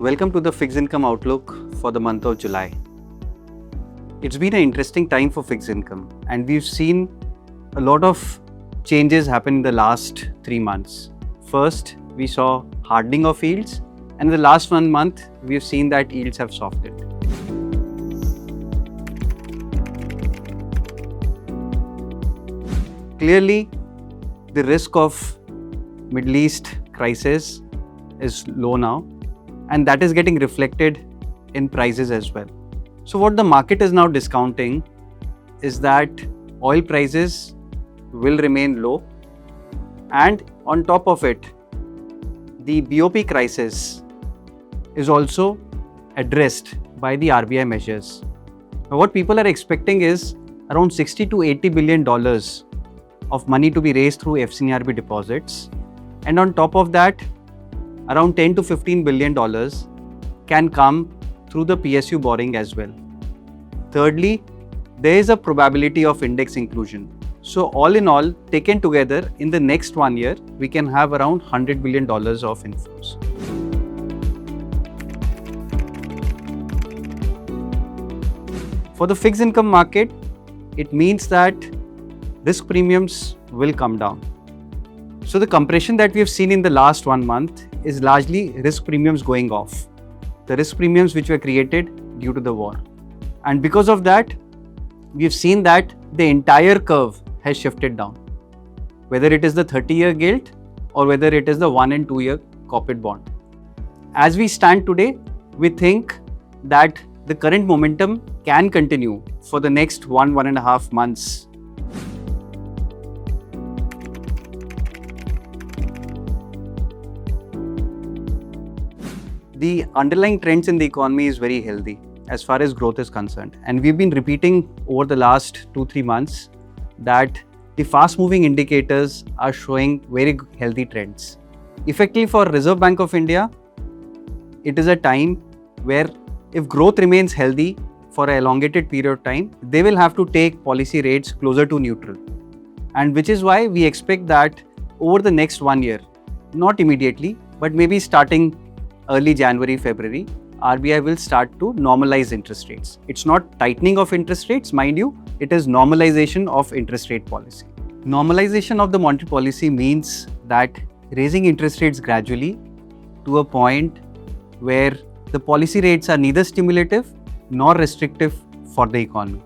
Welcome to the fixed income outlook for the month of July. It's been an interesting time for fixed income, and we've seen a lot of changes happen in the last 3 months. First, we saw hardening of yields, and in the last 1 month, we've seen that yields have softened. Clearly, the risk of Middle East crisis is low now, and that is getting reflected in prices as well. So what the market is now discounting is that oil prices will remain low, and on top of it, the BOP crisis is also addressed by the RBI measures. Now, what people are expecting is around $60 to $80 billion of money to be raised through FCNRB deposits, and on top of that, around $10 to $15 billion can come through the PSU borrowing as well. Thirdly, there is a probability of index inclusion. So all in all, taken together, in the next 1 year, we can have around $100 billion of inflows. For the fixed income market, it means that risk premiums will come down. So the compression that we have seen in the last 1 month is largely risk premiums going off. The risk premiums which were created due to the war. And because of that, we've seen that the entire curve has shifted down. Whether it is the 30-year gilt or whether it is the 1 and 2 year corporate bond. As we stand today, we think that the current momentum can continue for the next 1.5 months. The underlying trends in the economy is very healthy as far as growth is concerned. And we've been repeating over the last 2-3 months that the fast moving indicators are showing very healthy trends. Effectively for Reserve Bank of India, it is a time where if growth remains healthy for an elongated period of time, they will have to take policy rates closer to neutral. And which is why we expect that over the next 1 year, not immediately, but maybe starting early January, February, RBI will start to normalize interest rates. It's not tightening of interest rates, mind you, it is normalization of interest rate policy. Normalization of the monetary policy means that raising interest rates gradually to a point where the policy rates are neither stimulative nor restrictive for the economy.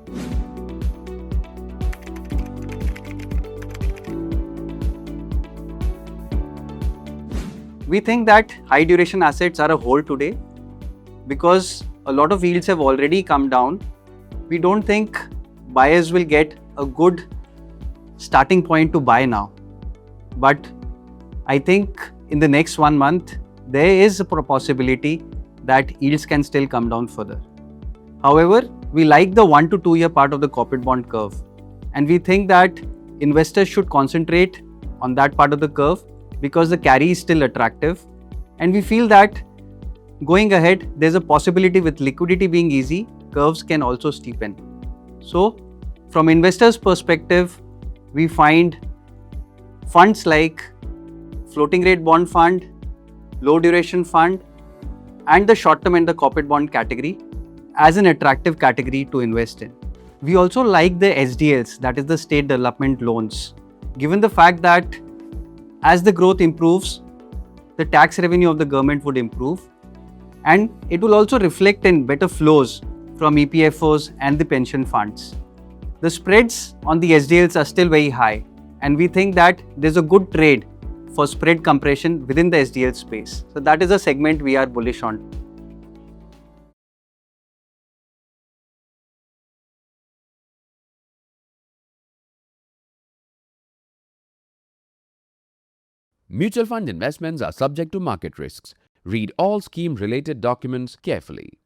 We think that high duration assets are a hold today because a lot of yields have already come down. We don't think buyers will get a good starting point to buy now. But I think in the next 1 month, there is a possibility that yields can still come down further. However, we like the 1 to 2 year part of the corporate bond curve, and we think that investors should concentrate on that part of the curve because the carry is still attractive, and we feel that going ahead, there's a possibility with liquidity being easy, curves can also steepen. So, from investors' perspective, we find funds like floating rate bond fund, low duration fund, and the short term and the corporate bond category as an attractive category to invest in. We also like the SDLs, that is the state development loans, given the fact that as the growth improves, the tax revenue of the government would improve, and it will also reflect in better flows from EPFOs and the pension funds. The spreads on the SDLs are still very high, and we think that there's a good trade for spread compression within the SDL space. So that is a segment we are bullish on. Mutual fund investments are subject to market risks. Read all scheme-related documents carefully.